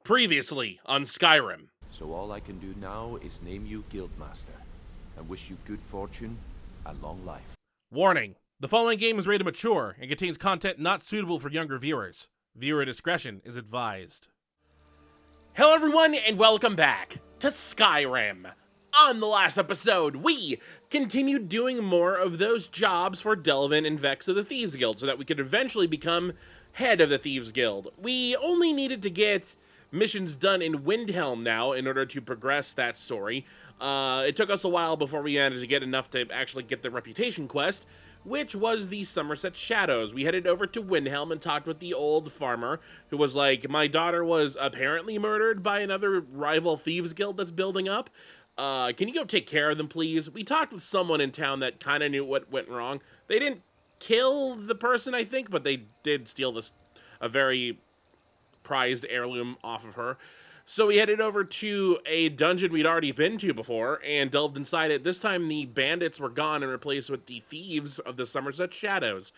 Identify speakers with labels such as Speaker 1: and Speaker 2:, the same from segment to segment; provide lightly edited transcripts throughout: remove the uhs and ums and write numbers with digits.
Speaker 1: Previously on Skyrim.
Speaker 2: So all I can do now is name you Guildmaster, and wish you good fortune and long life.
Speaker 1: Warning: the following game is rated mature and contains content not suitable for younger viewers. Viewer discretion is advised. Hello everyone and welcome back to Skyrim. On the last episode, we continued doing more of those jobs for Delvin and Vex of the Thieves Guild so that we could eventually become head of the Thieves Guild. We only needed to get missions done in Windhelm now in order to progress that story. It took us a while before we managed to get enough to actually get the reputation quest, which was the Somerset Shadows. We headed over to Windhelm and talked with the old farmer, who was like, my daughter was apparently murdered by another rival thieves guild that's building up. Can you go take care of them, please? We talked with someone in town that kind of knew what went wrong. They didn't kill the person, I think, but they did steal a very prized heirloom off of her. So we headed over to a dungeon we'd already been to before and delved inside it. This time the bandits were gone and replaced with the thieves of the Somerset Shadows.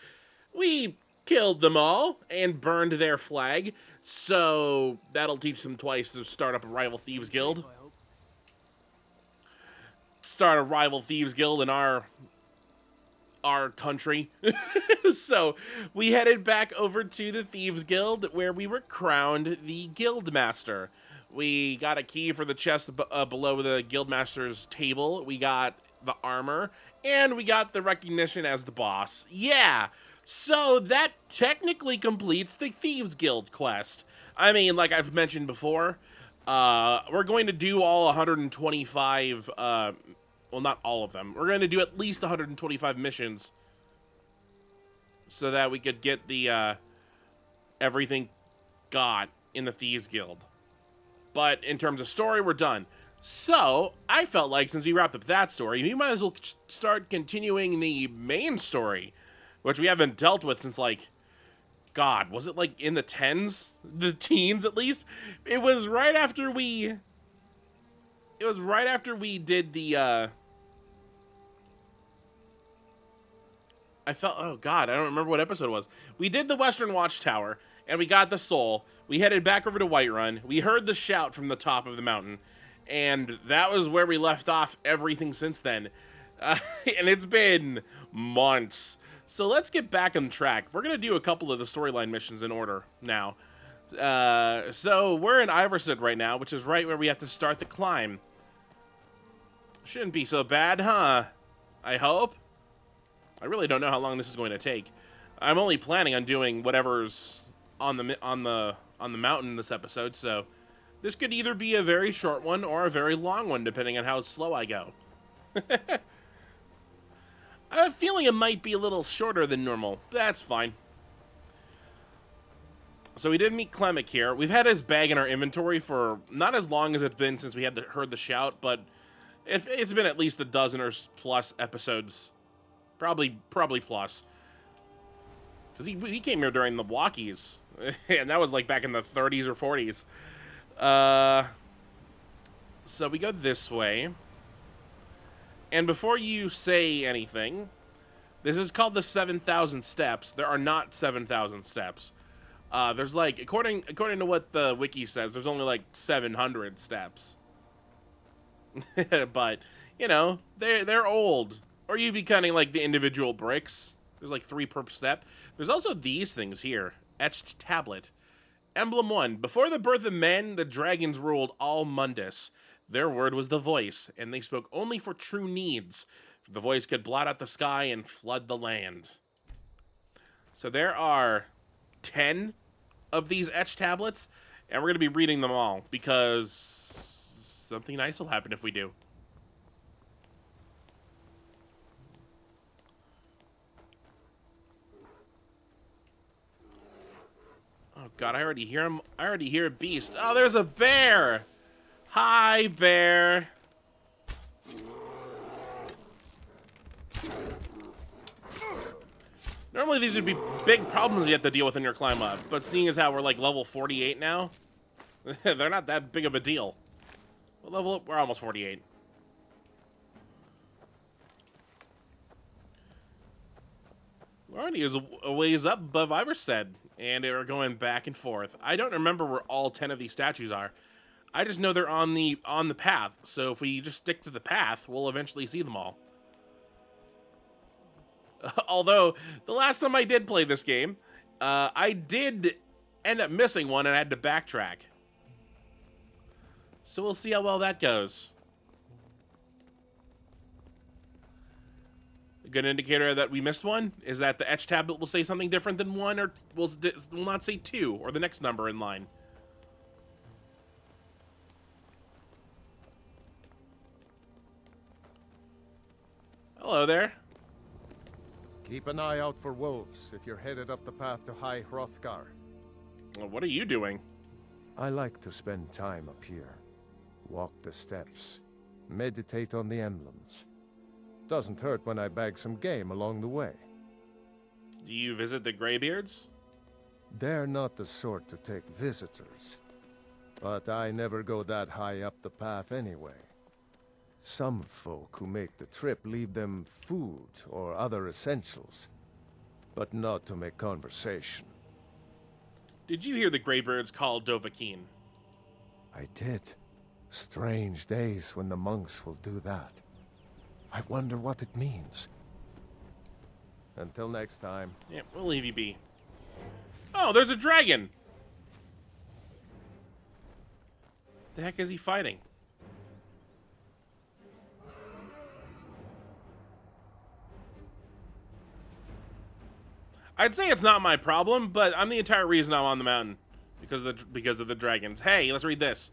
Speaker 1: We killed them all and burned their flag, so that'll teach them twice to start up a rival thieves guild. Start a rival thieves guild in our country. So we headed back over to the Thieves Guild where we were crowned the Guildmaster. We got a key for the chest below the Guildmaster's table. We got the armor and we got the recognition as the boss. Yeah, so that technically completes the Thieves Guild quest. I mean, like I've mentioned before, we're going to do all 125 well, not all of them. We're going to do at least 125 missions so that we could get the everything got in the Thieves Guild. But in terms of story, we're done. So I felt like since we wrapped up that story, we might as well start continuing the main story, which we haven't dealt with since, like, God, was it like in the the teens at least? It was right after we did the oh God, I don't remember what episode it was. We did the Western Watchtower, and we got the soul. We headed back over to Whiterun. We heard the shout from the top of the mountain, and that was where we left off everything since then. And it's been months. So let's get back on track. We're going to do a couple of the storyline missions in order now. So we're in Iverstead right now, which is right where we have to start the climb. Shouldn't be so bad, huh? I hope. I really don't know how long this is going to take. I'm only planning on doing whatever's on the mountain this episode, so this could either be a very short one or a very long one, depending on how slow I go. I have a feeling it might be a little shorter than normal. That's fine. So we did meet Clemic here. We've had his bag in our inventory for not as long as it's been since we had heard the shout, but it's been at least a dozen or plus episodes. Probably plus. Because he came here during the walkies. And that was like back in the 30s or 40s. So we go this way. And before you say anything, this is called the 7,000 steps. There are not 7,000 steps. There's like, according to what the wiki says, there's only like 700 steps. But, you know, they're old. Or you'd be counting, like, the individual bricks. There's, like, 3 per step. There's also these things here. Etched tablet. Emblem 1. Before the birth of men, the dragons ruled all Mundus. Their word was the voice, and they spoke only for true needs. The voice could blot out the sky and flood the land. So there are 10 of these etched tablets, and we're going to be reading them all, because something nice will happen if we do. Oh God, I already hear him. I already hear a beast. Oh, there's a bear. Hi, bear. Normally these would be big problems you have to deal with in your climb up, but seeing as how we're like level 48 now, they're not that big of a deal. What level? We're almost 48. Alright, he was a ways up above Iverstead, and they were going back and forth. I don't remember where all 10 of these statues are. I just know they're on the path, so if we just stick to the path, we'll eventually see them all. Although, the last time I did play this game, I did end up missing one and I had to backtrack. So we'll see how well that goes. A good indicator that we missed one is that the etch tablet will say something different than 1, or will not say 2, or the next number in line. Hello there.
Speaker 3: Keep an eye out for wolves if you're headed up the path to High Hrothgar.
Speaker 1: Well, what are you doing?
Speaker 3: I like to spend time up here. Walk the steps. Meditate on the emblems. Doesn't hurt when I bag some game along the way.
Speaker 1: Do you visit the Greybeards?
Speaker 3: They're not the sort to take visitors. But I never go that high up the path anyway. Some folk who make the trip leave them food or other essentials, but not to make conversation.
Speaker 1: Did you hear the Greybeards call Dovahkiin?
Speaker 3: I did. Strange days when the monks will do that. I wonder what it means. Until next time.
Speaker 1: Yeah, we'll leave you be. Oh, there's a dragon! The heck is he fighting? I'd say it's not my problem, but I'm the entire reason I'm on the mountain. Because of the dragons. Hey, let's read this.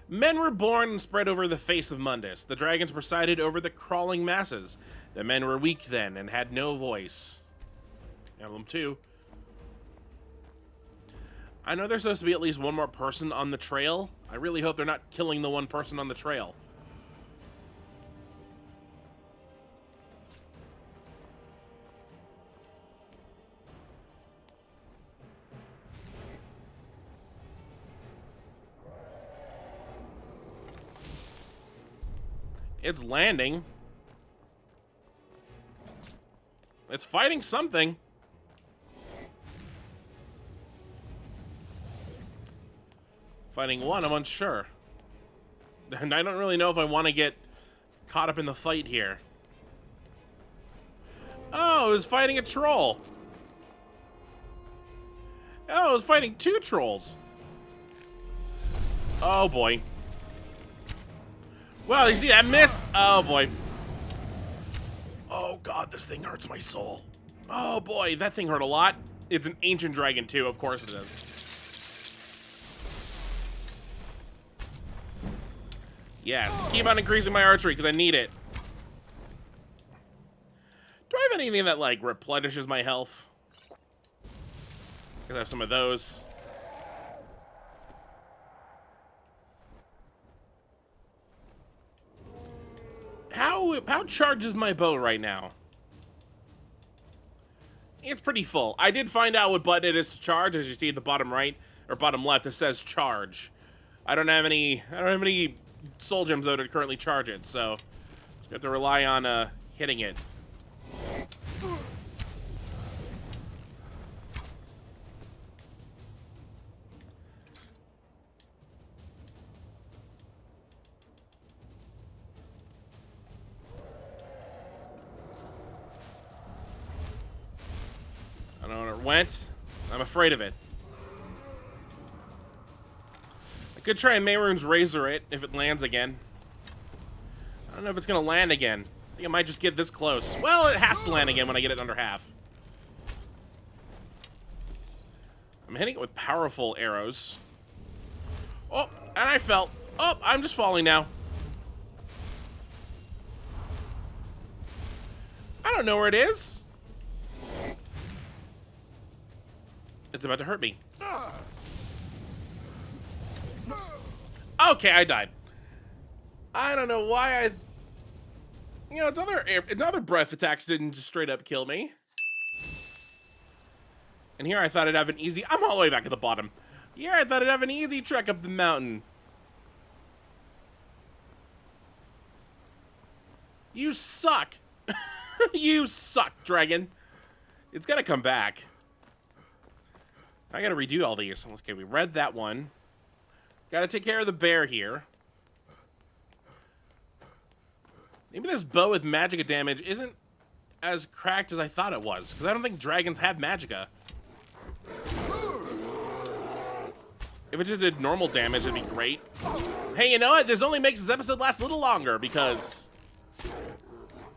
Speaker 1: Men were born and spread over the face of Mundus. The dragons presided over the crawling masses. The men were weak then and had no voice. Emblem 2. I know there's supposed to be at least one more person on the trail. I really hope they're not killing the one person on the trail. It's landing. It's fighting something. Fighting one, I'm unsure. And I don't really know if I want to get caught up in the fight here. Oh, it was fighting a troll. Oh, it was fighting 2 trolls. Oh boy. Well, you see that miss? Oh boy. Oh god, this thing hurts my soul. Oh boy, that thing hurt a lot. It's an ancient dragon too, of course it is. Yes, keep on increasing my archery because I need it. Do I have anything that like replenishes my health? Because I have some of those. How charged is my bow right now? It's pretty full. I did find out what button it is to charge. As you see at the bottom right or bottom left, it says charge. I don't have any soul gems though to currently charge it, so you have to rely on hitting it. I don't know where it went. I'm afraid of it. I could try and Mehrunes Razor it if it lands again. I don't know if it's gonna land again. I think I might just get this close. Well, it has to land again when I get it under half. I'm hitting it with powerful arrows. Oh, and I fell. Oh, I'm just falling now. I don't know where it is. It's about to hurt me. Okay, I died. I don't know why you know, its other breath attacks didn't just straight up kill me. And here I thought I'd have an easy... I'm all the way back at the bottom. Here I thought I'd have an easy trek up the mountain. You suck. You suck, dragon. It's gonna come back. I gotta redo all these. Okay, we read that one. Gotta take care of the bear here. Maybe this bow with magicka damage isn't as cracked as I thought it was, because I don't think dragons have magicka. If it just did normal damage, it'd be great. Hey, you know what? This only makes this episode last a little longer, because...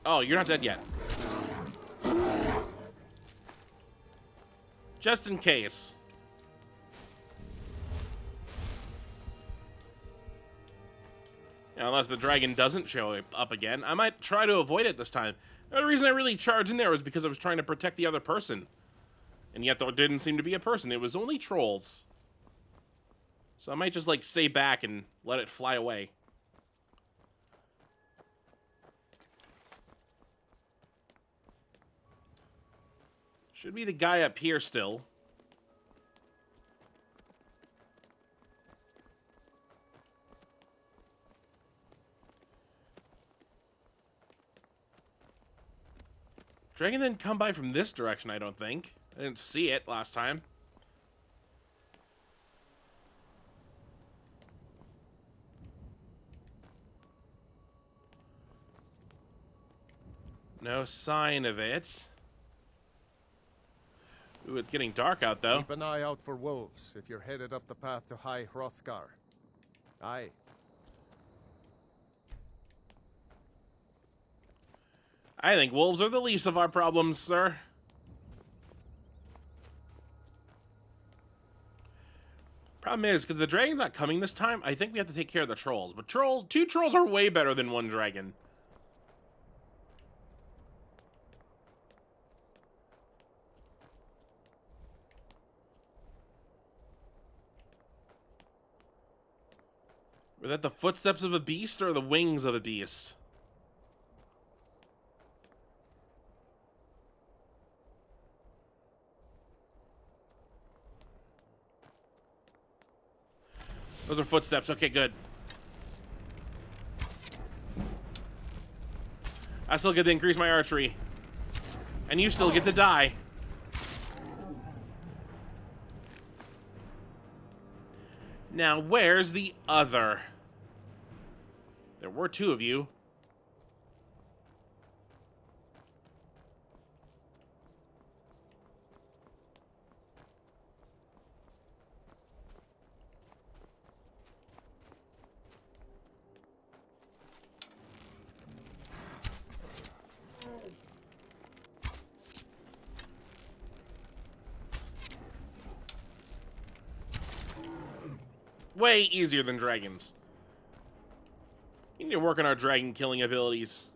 Speaker 1: Oh, you're not dead yet. Just in case. Unless the dragon doesn't show up again. I might try to avoid it this time. The reason I really charged in there was because I was trying to protect the other person. And yet there didn't seem to be a person. It was only trolls. So I might just, like, stay back and let it fly away. Should be the guy up here still. Dragon didn't come by from this direction, I don't think. I didn't see it last time. No sign of it. Ooh, it's getting dark out, though.
Speaker 3: Keep an eye out for wolves if you're headed up the path to High Hrothgar. Aye.
Speaker 1: I think wolves are the least of our problems, sir. Problem is, because the dragon's not coming this time, I think we have to take care of the trolls. But two trolls are way better than one dragon. Were that the footsteps of a beast or the wings of a beast? Those are footsteps. Okay, good. I still get to increase my archery. And you still get to die. Now, where's the other? There were two of you. Way easier than dragons. We need to work on our dragon killing abilities.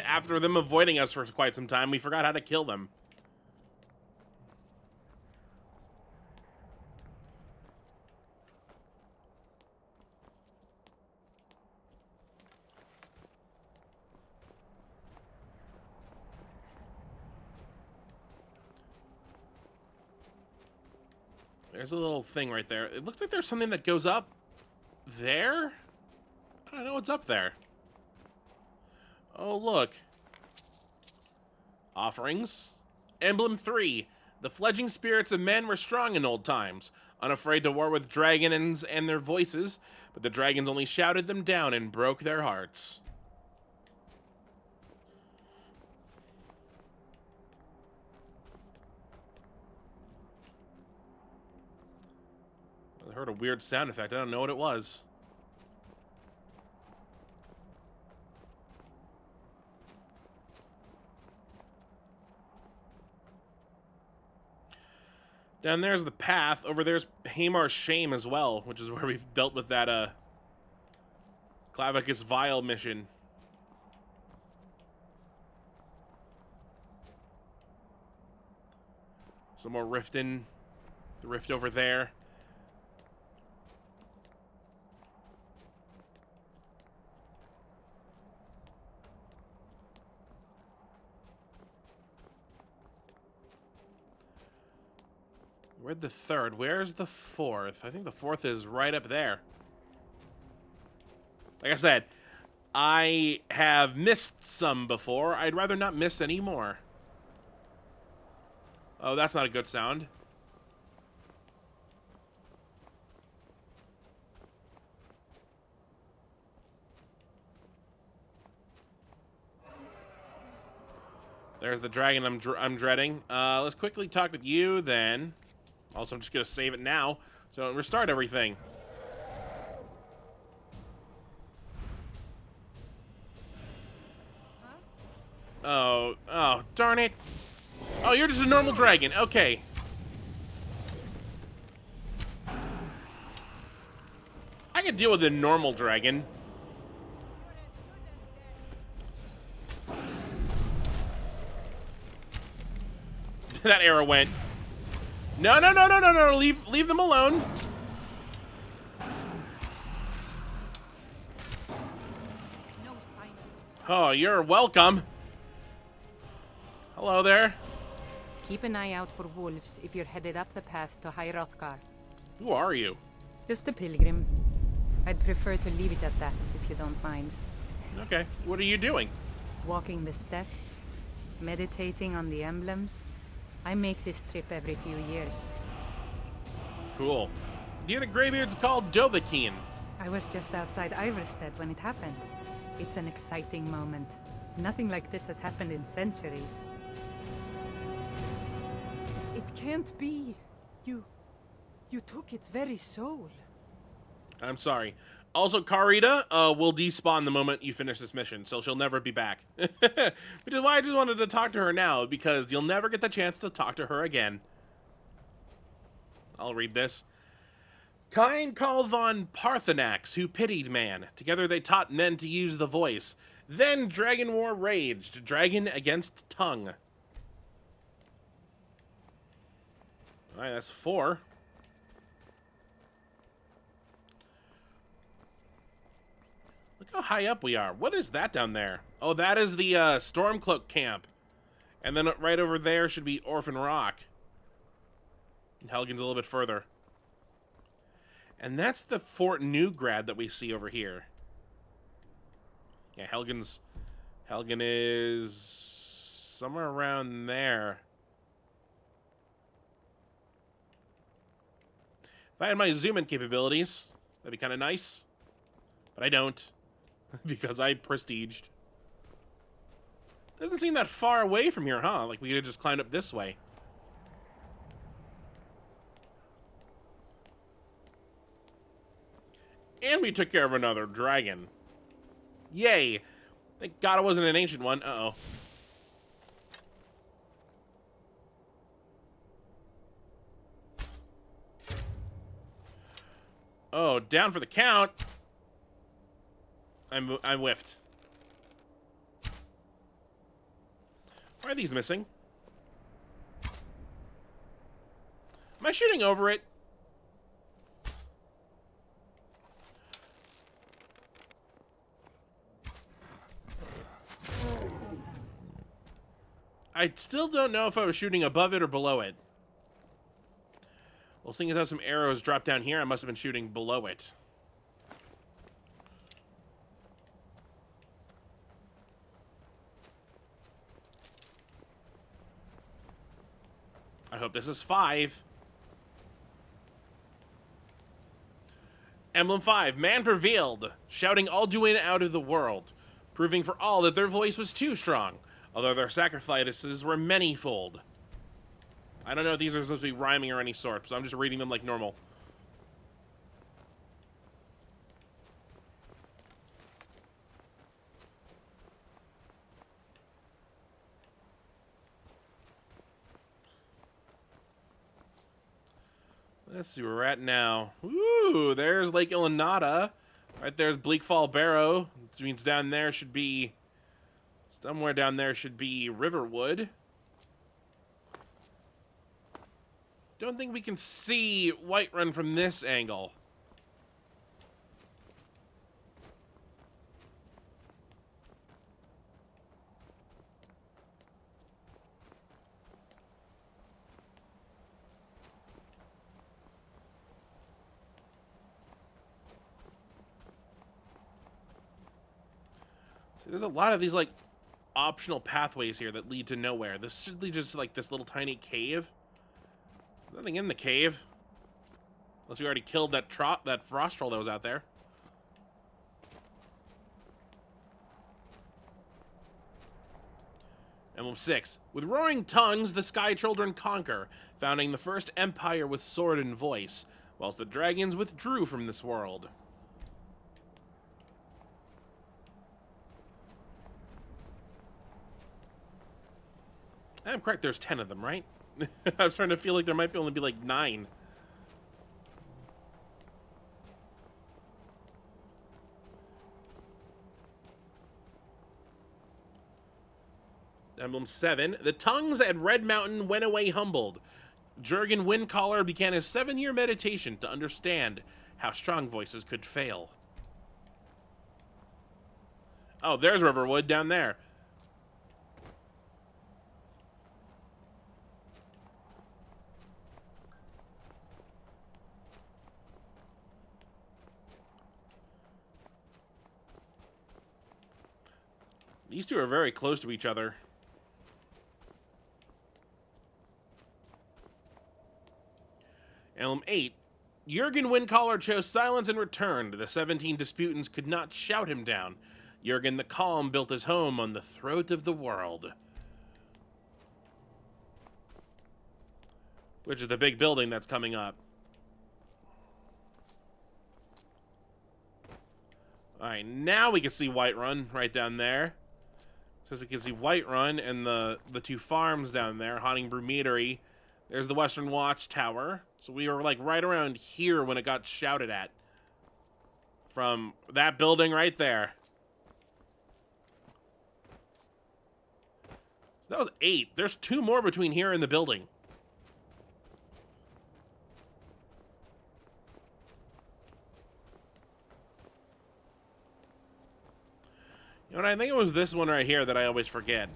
Speaker 1: After them avoiding us for quite some time, we forgot how to kill them. There's a little thing right there. It looks like there's something that goes up there? I don't know what's up there. Oh, look. Offerings. Emblem 3. The fledgling spirits of men were strong in old times, unafraid to war with dragons and their voices, but the dragons only shouted them down and broke their hearts. I heard a weird sound effect. I don't know what it was. Down there's the path. Over there's Hamar's Shame as well, which is where we've dealt with that, Clavicus Vile mission. Some more rifting. The rift over there. Where'd the third? Where's the fourth? I think the fourth is right up there. Like I said, I have missed some before. I'd rather not miss any more. Oh, that's not a good sound. There's the dragon I'm dreading. Let's quickly talk with you then. Also, I'm just going to save it now, so I don't restart everything. Oh, darn it. Oh, you're just a normal dragon. Okay. I can deal with a normal dragon. That arrow went. No, no, no, no, no, no. Leave them alone. Oh, you're welcome. Hello there.
Speaker 4: Keep an eye out for wolves if you're headed up the path to Hrothgar.
Speaker 1: Who are you?
Speaker 4: Just a pilgrim. I'd prefer to leave it at that, if you don't mind.
Speaker 1: Okay. What are you doing?
Speaker 4: Walking the steps, meditating on the emblems. I make this trip every few years.
Speaker 1: Cool. Near the Greybeard's called Dovahkiin.
Speaker 4: I was just outside Iverstead when it happened. It's an exciting moment. Nothing like this has happened in centuries. It can't be. You took its very soul.
Speaker 1: I'm sorry. Also, Karita will despawn the moment you finish this mission, so she'll never be back. Which is why I just wanted to talk to her now, because you'll never get the chance to talk to her again. I'll read this. Kine called on Parthenax, who pitied man. Together they taught men to use the voice. Then dragon war raged, dragon against tongue. Alright, that's 4. Look how high up we are. What is that down there? Oh, that is the Stormcloak camp. And then right over there should be Orphan Rock. And Helgen's a little bit further. And that's the Fort Newgrad that we see over here. Yeah, Helgen is somewhere around there. If I had my zoom-in capabilities, that'd be kind of nice. But I don't. Because I prestiged. Doesn't seem that far away from here, huh? Like we could have just climbed up this way. And we took care of another dragon. Yay! Thank God it wasn't an ancient one. Uh-oh. Oh, down for the count. I whiffed. Why are these missing? Am I shooting over it? I still don't know if I was shooting above it or below it. Well, seeing as how some arrows dropped down here, I must have been shooting below it. I hope this is 5. Emblem 5. Man prevailed, shouting Alduin out of the world, proving for all that their voice was too strong, although their sacrifices were many-fold. I don't know if these are supposed to be rhyming or any sort, so I'm just reading them like normal. Let's see where we're at now. Ooh, there's Lake Illanata. Right there's Bleakfall Barrow, which means down there should be... Somewhere down there should be Riverwood. Don't think we can see Whiterun from this angle. So there's a lot of these, like, optional pathways here that lead to nowhere. This should lead just, like, this little tiny cave. Nothing in the cave. Unless we already killed that frost troll that was out there. Emblem 6. With roaring tongues, the Sky Children conquer, founding the first empire with sword and voice, whilst the dragons withdrew from this world. I'm correct, there's 10 of them, right? I was starting to feel like there might only be like 9. Emblem 7. The tongues at Red Mountain went away humbled. Jurgen Windcaller began his 7-year meditation to understand how strong voices could fail. Oh, there's Riverwood down there. These two are very close to each other. Emblem 8. Jurgen Windcaller chose silence and returned. The 17 disputants could not shout him down. Jurgen the Calm built his home on the throat of the world. Which is the big building that's coming up. Alright, now we can see Whiterun right down there. Says we can see Whiterun and the two farms down there, Honningbrew Meadery. There's the Western Watchtower. So we were like right around here when it got shouted at. From that building right there. So that was 8. There's 2 more between here and the building. You know what, I think it was this one right here that I always forget.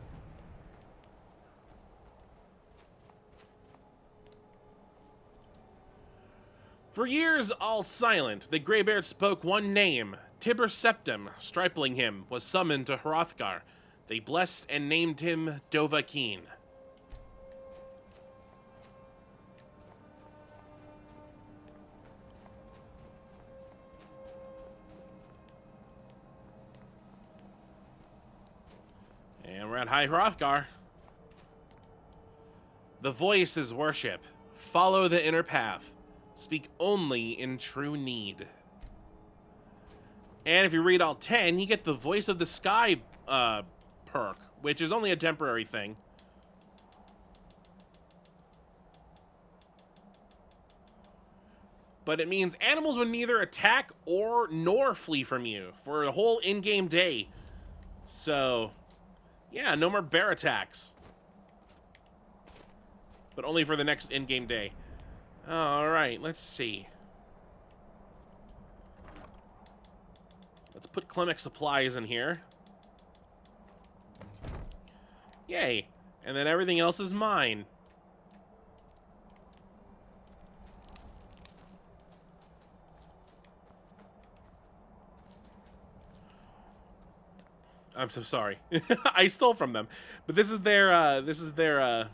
Speaker 1: For years, all silent, the Greybeard spoke one name. Tibur Septim, stripling him, was summoned to Hrothgar. They blessed and named him Dovahkiin. And we're at High Hrothgar. The voice is worship. Follow the inner path. Speak only in true need. And if you read all 10, you get the Voice of the Sky perk, which is only a temporary thing. But it means animals would neither attack nor flee from you for a whole in-game day. So, yeah, no more bear attacks. But only for the next in-game day. Alright, let's see. Let's put Clemic supplies in here. Yay. And then everything else is mine. I'm so sorry. I stole from them. But this is their, the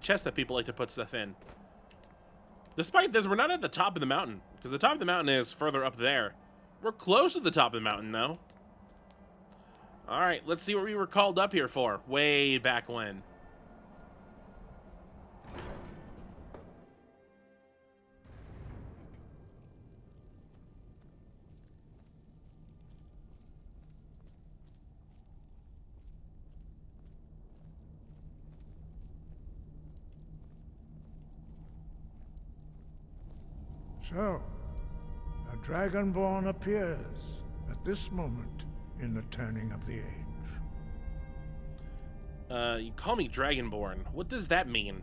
Speaker 1: chest that people like to put stuff in. Despite this, we're not at the top of the mountain, because the top of the mountain is further up there. We're close to the top of the mountain, though. Alright, let's see what we were called up here for, way back when.
Speaker 5: So, a Dragonborn appears at this moment in the turning of the age.
Speaker 1: You call me Dragonborn. What does that mean?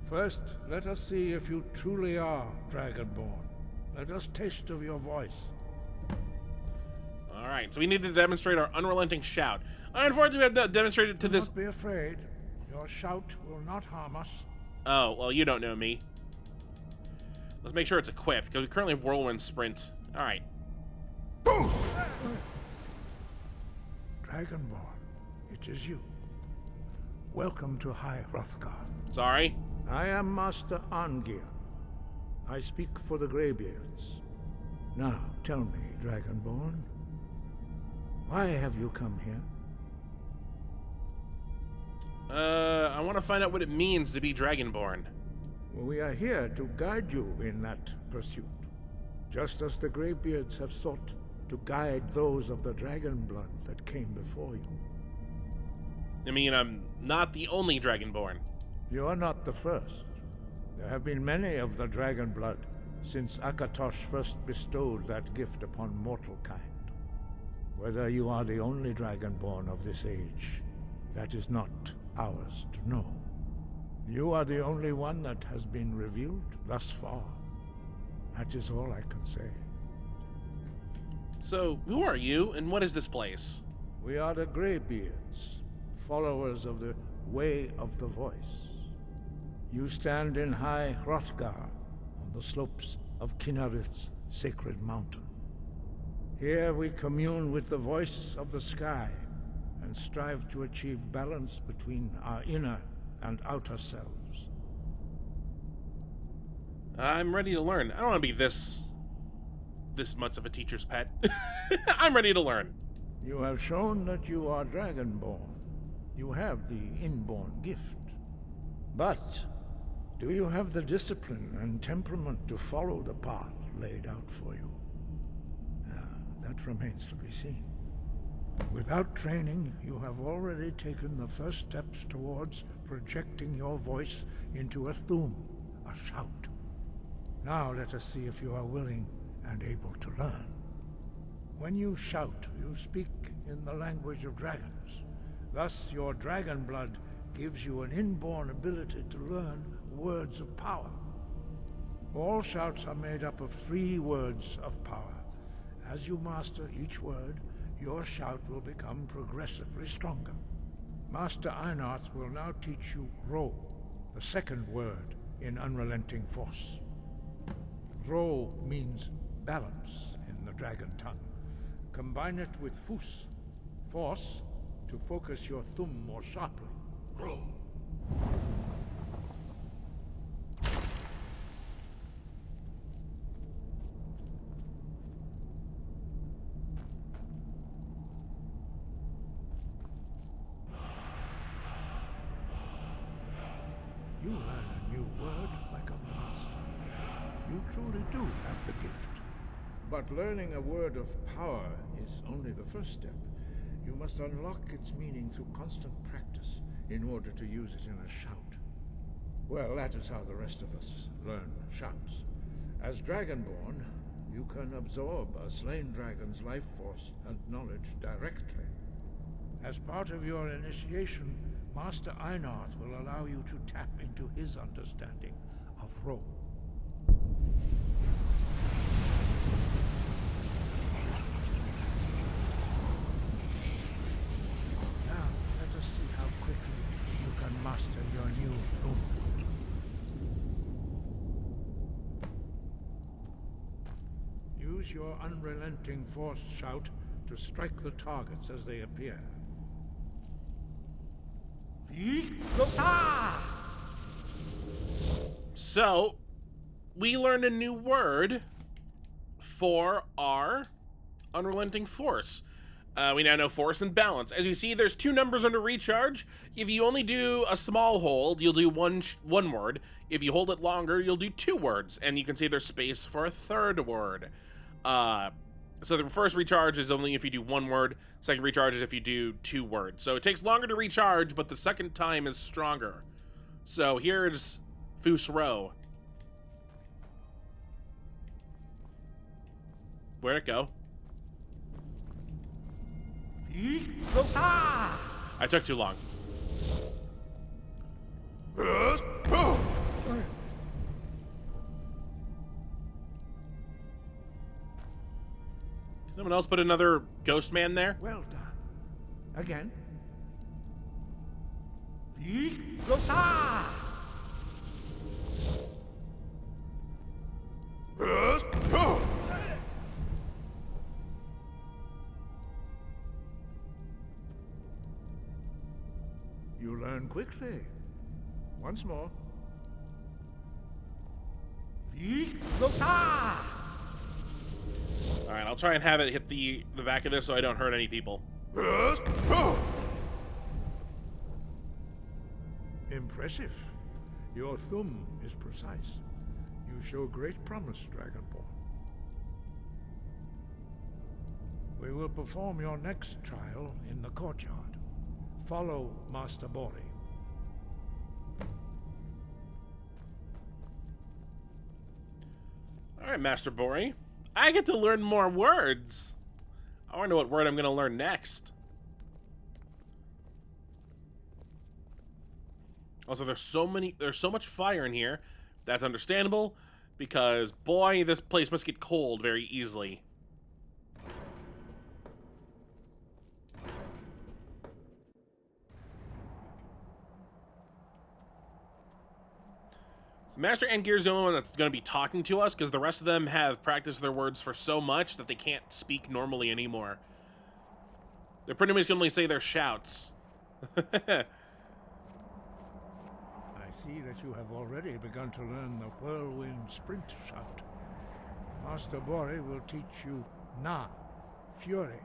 Speaker 5: First, let us see if you truly are Dragonborn. Let us taste of your voice.
Speaker 1: Alright, so we need to demonstrate our unrelenting shout. Unfortunately, we have to demonstrate it to this...
Speaker 5: Do not be afraid. Your shout will not harm us.
Speaker 1: Oh, well, you don't know me. Let's make sure it's equipped, because we currently have Whirlwind Sprint. Alright.
Speaker 5: Boost! Dragonborn, it is you. Welcome to High Hrothgar.
Speaker 1: Sorry.
Speaker 5: I am Master Arngir. I speak for the Greybeards. Now, tell me, Dragonborn, why have you come here?
Speaker 1: I want to find out what it means to be Dragonborn.
Speaker 5: We are here to guide you in that pursuit, just as the Greybeards have sought to guide those of the dragon blood that came before you.
Speaker 1: I mean, I'm not the only Dragonborn.
Speaker 5: You are not the first. There have been many of the dragon blood since Akatosh first bestowed that gift upon mortal kind. Whether you are the only Dragonborn of this age, that is not ours to know. You are the only one that has been revealed thus far. That is all I can say.
Speaker 1: So, who are you, and what is this place?
Speaker 5: We are the Greybeards, followers of the Way of the Voice. You stand in High Hrothgar, on the slopes of Kinnarith's sacred mountain. Here we commune with the voice of the sky, and strive to achieve balance between our inner and outer selves.
Speaker 1: I'm ready to learn. I don't want to be this much of a teacher's pet. I'm ready to learn.
Speaker 5: You have shown that you are Dragonborn. You have the inborn gift. But do you have the discipline and temperament to follow the path laid out for you? That remains to be seen. Without training, you have already taken the first steps towards projecting your voice into a thum, a shout. Now let us see if you are willing and able to learn. When you shout, you speak in the language of dragons. Thus, your dragon blood gives you an inborn ability to learn words of power. All shouts are made up of 3 words of power. As you master each word, your shout will become progressively stronger. Master Einarth will now teach you Ro, the second word in Unrelenting Force. Ro means balance in the dragon tongue. Combine it with Fus, force, to focus your thumb more sharply. Ro. You learn a new word like a monster. You truly do have the gift. But learning a word of power is only the first step. You must unlock its meaning through constant practice in order to use it in a shout. Well, that is how the rest of us learn shouts. As Dragonborn, you can absorb a slain dragon's life force and knowledge directly. As part of your initiation, Master Einarth will allow you to tap into his understanding of Ro. Now, let us see how quickly you can master your new thum. Use your unrelenting force shout to strike the targets as they appear.
Speaker 1: So, we learned a new word for our unrelenting force. We now know force and balance. As you see, there's 2 numbers under recharge. If you only do a small hold, you'll do one word. If you hold it longer, you'll do 2 words. And you can see there's space for a 3rd word. So the first recharge is only if you do 1 word. Second recharge is if you do 2 words. So it takes longer to recharge, but the second time is stronger. So here's Fusro. Where'd it go? I took too long. Someone else put another ghost man there?
Speaker 5: Well done. Again. learn quickly. Once more.
Speaker 1: Alright, I'll try and have it hit the back of this so I don't hurt any people.
Speaker 5: Impressive. Your thumb is precise. You show great promise, Dragonborn. We will perform your next trial in the courtyard. Follow Master Bori.
Speaker 1: Alright, Master Bori. I get to learn more words. I wonder what word I'm going to learn next. Also, there's so much fire in here. That's understandable, because, boy, this place must get cold very easily. Master Angear is the only one that's going to be talking to us, because the rest of them have practiced their words for so much that they can't speak normally anymore. They're pretty much going to only say their shouts.
Speaker 5: I see that you have already begun to learn the Whirlwind Sprint shout. Master Bori will teach you Na, Fury,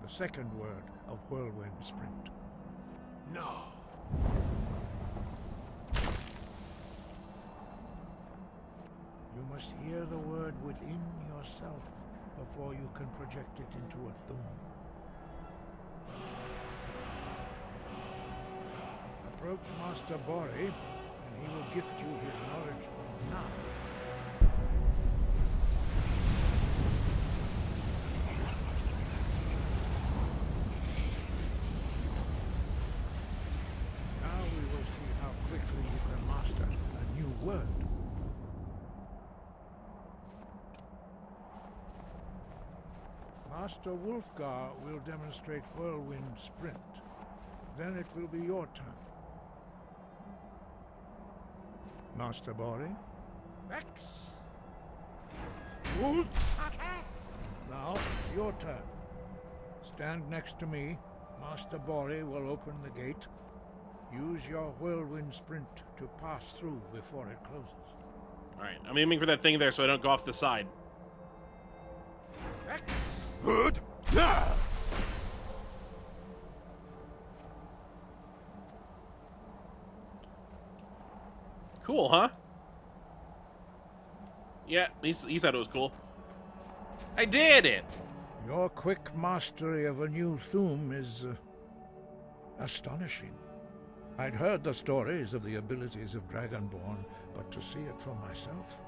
Speaker 5: the second word of Whirlwind Sprint. No. You must hear the word within yourself before you can project it into a thum. Approach Master Bori, and he will gift you his knowledge of Na. Now we will see how quickly you can master a new word. Master Hrothgar will demonstrate Whirlwind Sprint. Then it will be your turn. Master Bori? Vex! Now, it's your turn. Stand next to me. Master Bori will open the gate. Use your Whirlwind Sprint to pass through before it closes.
Speaker 1: Alright, I'm aiming for that thing there so I don't go off the side.
Speaker 5: Vex!
Speaker 2: Good.
Speaker 1: Cool, huh? Yeah, he said it was cool. I did it!
Speaker 5: Your quick mastery of a new thum is astonishing. I'd heard the stories of the abilities of Dragonborn, but to see it for myself...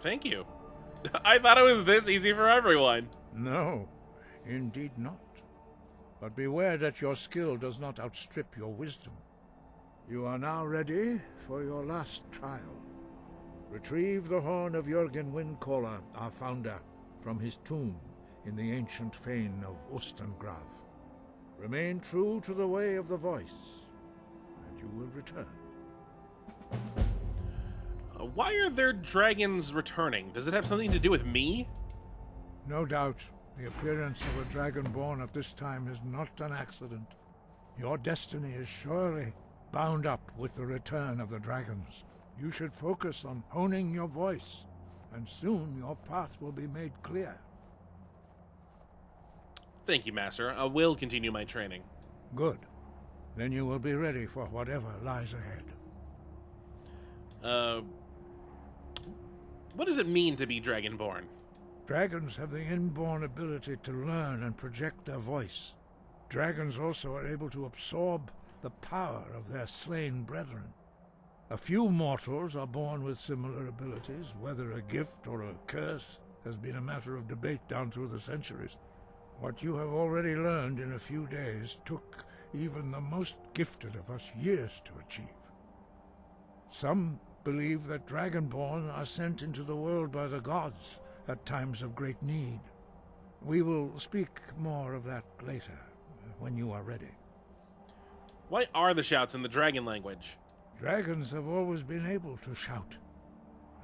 Speaker 1: Thank you. I thought it was this easy for everyone.
Speaker 5: No, indeed not. But beware that your skill does not outstrip your wisdom. You are now ready for your last trial. Retrieve the horn of Jürgen Windcaller, our founder, from his tomb in the ancient fane of Ostengrav. Remain true to the way of the voice, and you will return.
Speaker 1: Why are there dragons returning? Does it have something to do with me?
Speaker 5: No doubt, the appearance of a Dragonborn at this time is not an accident. Your destiny is surely bound up with the return of the dragons. You should focus on honing your voice, and soon your path will be made clear.
Speaker 1: Thank you, Master. I will continue my training.
Speaker 5: Good. Then you will be ready for whatever lies ahead.
Speaker 1: What does it mean to be Dragonborn?
Speaker 5: Dragons have the inborn ability to learn and project their voice. Dragons also are able to absorb the power of their slain brethren. A few mortals are born with similar abilities. Whether a gift or a curse has been a matter of debate down through the centuries. What you have already learned in a few days took even the most gifted of us years to achieve. Some believe that Dragonborn are sent into the world by the gods at times of great need. We will speak more of that later, when you are ready.
Speaker 1: Why are the shouts in the dragon language?
Speaker 5: Dragons have always been able to shout.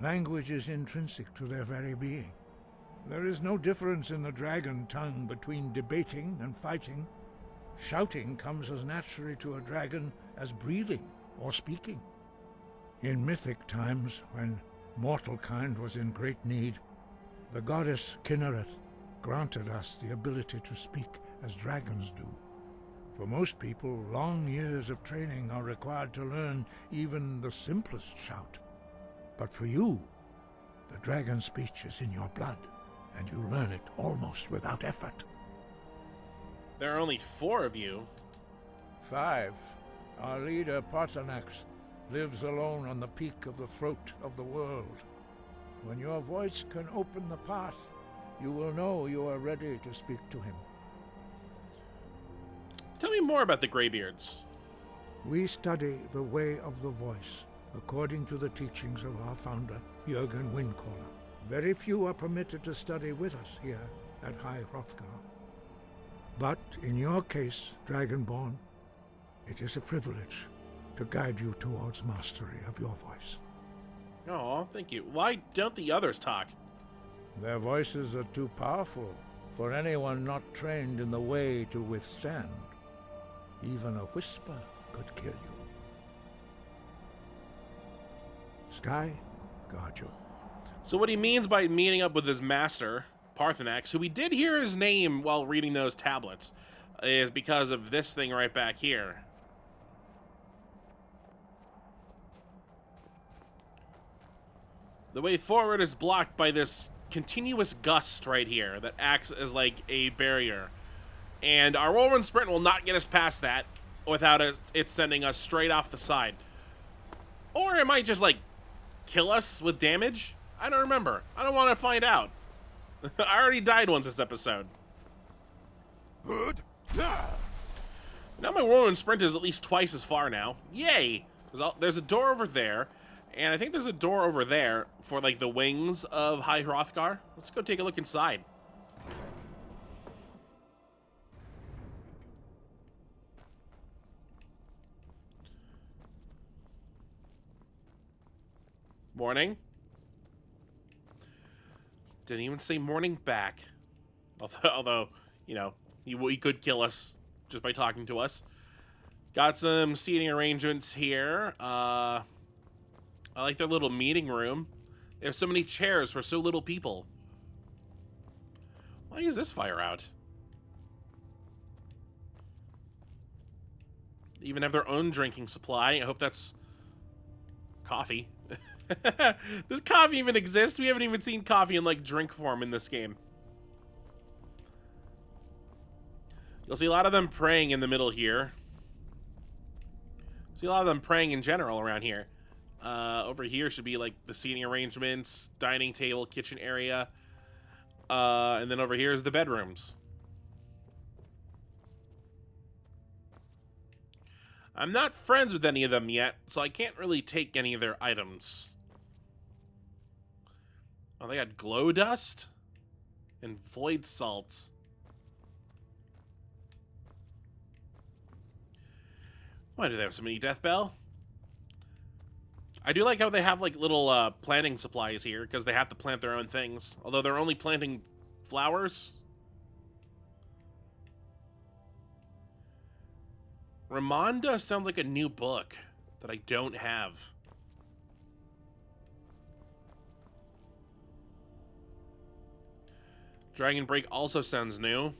Speaker 5: Language is intrinsic to their very being. There is no difference in the dragon tongue between debating and fighting. Shouting comes as naturally to a dragon as breathing or speaking. In mythic times, when mortal kind was in great need, the goddess Kinnereth granted us the ability to speak as dragons do. For most people, long years of training are required to learn even the simplest shout. But for you, the dragon speech is in your blood, and you learn it almost without effort.
Speaker 1: There are only 4 of you.
Speaker 5: 5. Our leader, Parthenax, lives alone on the peak of the throat of the world. When your voice can open the path, you will know you are ready to speak to him.
Speaker 1: Tell me more about the Greybeards.
Speaker 5: We study the way of the voice, according to the teachings of our founder, Jürgen Windcaller. Very few are permitted to study with us here at High Hrothgar. But in your case, Dragonborn, it is a privilege to guide you towards mastery of your voice.
Speaker 1: Oh, thank you. Why don't the others talk?
Speaker 5: Their voices are too powerful for anyone not trained in the way to withstand. Even a whisper could kill you. Sky, guard you.
Speaker 1: So what he means by meeting up with his master, Parthenax, who we did hear his name while reading those tablets, is because of this thing right back here. The way forward is blocked by this continuous gust right here that acts as like a barrier. And our whirlwind sprint will not get us past that without it sending us straight off the side. Or it might just like kill us with damage. I don't remember. I don't want to find out. I already died once this episode. Now my whirlwind sprint is at least twice as far now. Yay! There's a door over there. And I think there's a door over there for, like, the wings of High Hrothgar. Let's go take a look inside. Morning. Didn't even say morning back. Although you know, he could kill us just by talking to us. Got some seating arrangements here. I like their little meeting room. They have so many chairs for so little people. Why is this fire out? They even have their own drinking supply. I hope that's coffee. Does coffee even exist? We haven't even seen coffee in like drink form in this game. You'll see a lot of them praying in the middle here. See a lot of them praying in general around here. Over here should be like the seating arrangements, dining table, kitchen area. And then over here is the bedrooms. I'm not friends with any of them yet, so I can't really take any of their items. Oh, they got glow dust and void salts. Why do they have so many death bell? I do like how they have like little planting supplies here because they have to plant their own things. Although they're only planting flowers. Ramonda sounds like a new book that I don't have. Dragon Break also sounds new.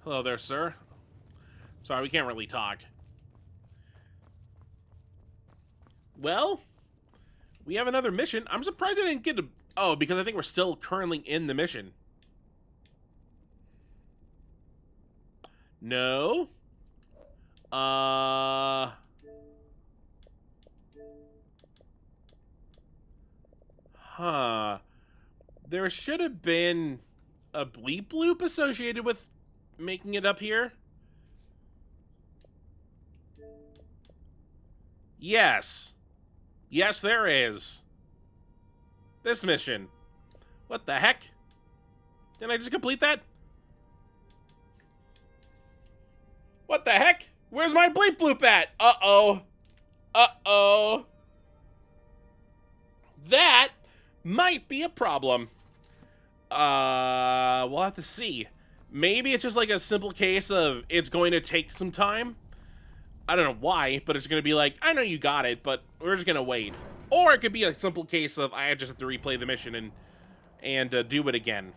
Speaker 1: Hello there, sir. Sorry, we can't really talk. Well, we have another mission. I'm surprised I didn't get to... Oh, because I think we're still currently in the mission. No. Huh. There should have been a bleep loop associated with making it up here. Yes. Yes, there is. This mission. What the heck? Didn't I just complete that? What the heck? Where's my bleep bloop at? Uh-oh. Uh-oh. That might be a problem. We'll have to see. Maybe it's just like a simple case of it's going to take some time. I don't know why, but it's going to be like, I know you got it, but we're just going to wait. Or it could be a simple case of I just have to replay the mission and do it again.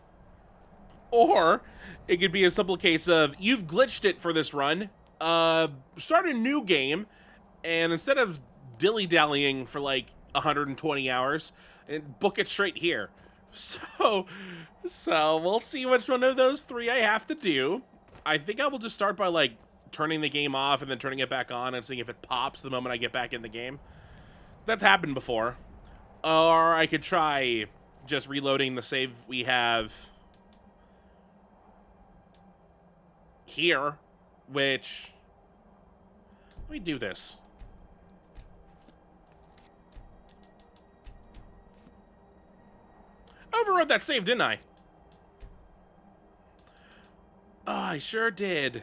Speaker 1: Or it could be a simple case of you've glitched it for this run. Start a new game, and instead of dilly-dallying for like 120 hours, and book it straight here. So we'll see which one of those three I have to do. I think I will just start by like turning the game off and then turning it back on and seeing if it pops the moment I get back in the game. That's happened before. Or I could try just reloading the save we have here, which, let me do this. I overrode that save, didn't I? Oh, I sure did.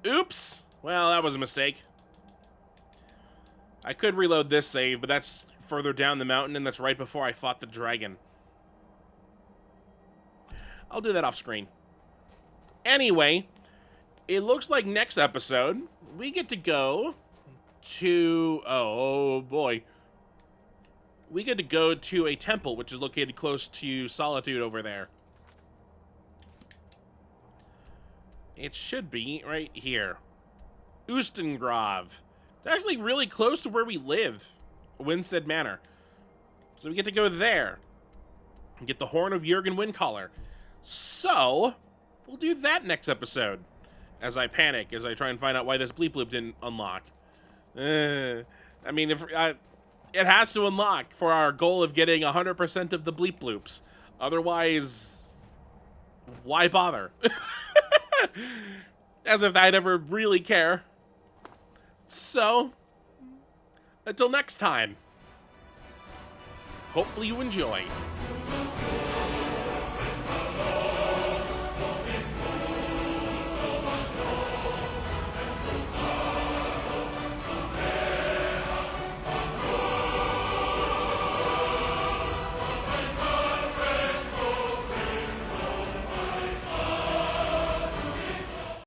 Speaker 1: Oops. Well, that was a mistake. I could reload this save, but that's further down the mountain, and that's right before I fought the dragon. I'll do that off screen. Anyway, it looks like next episode, we get to go to... Oh, boy. We get to go to a temple, which is located close to Solitude over there. It should be right here. Ustengrav. It's actually really close to where we live. Winstead Manor. So we get to go there. And get the Horn of Jurgen Windcaller. So, we'll do that next episode. As I panic, as I try and find out why this bleep bloop didn't unlock. I mean, if it has to unlock for our goal of getting 100% of the bleep bloops. Otherwise, why bother? As if I'd ever really care. So, until next time, hopefully you enjoy.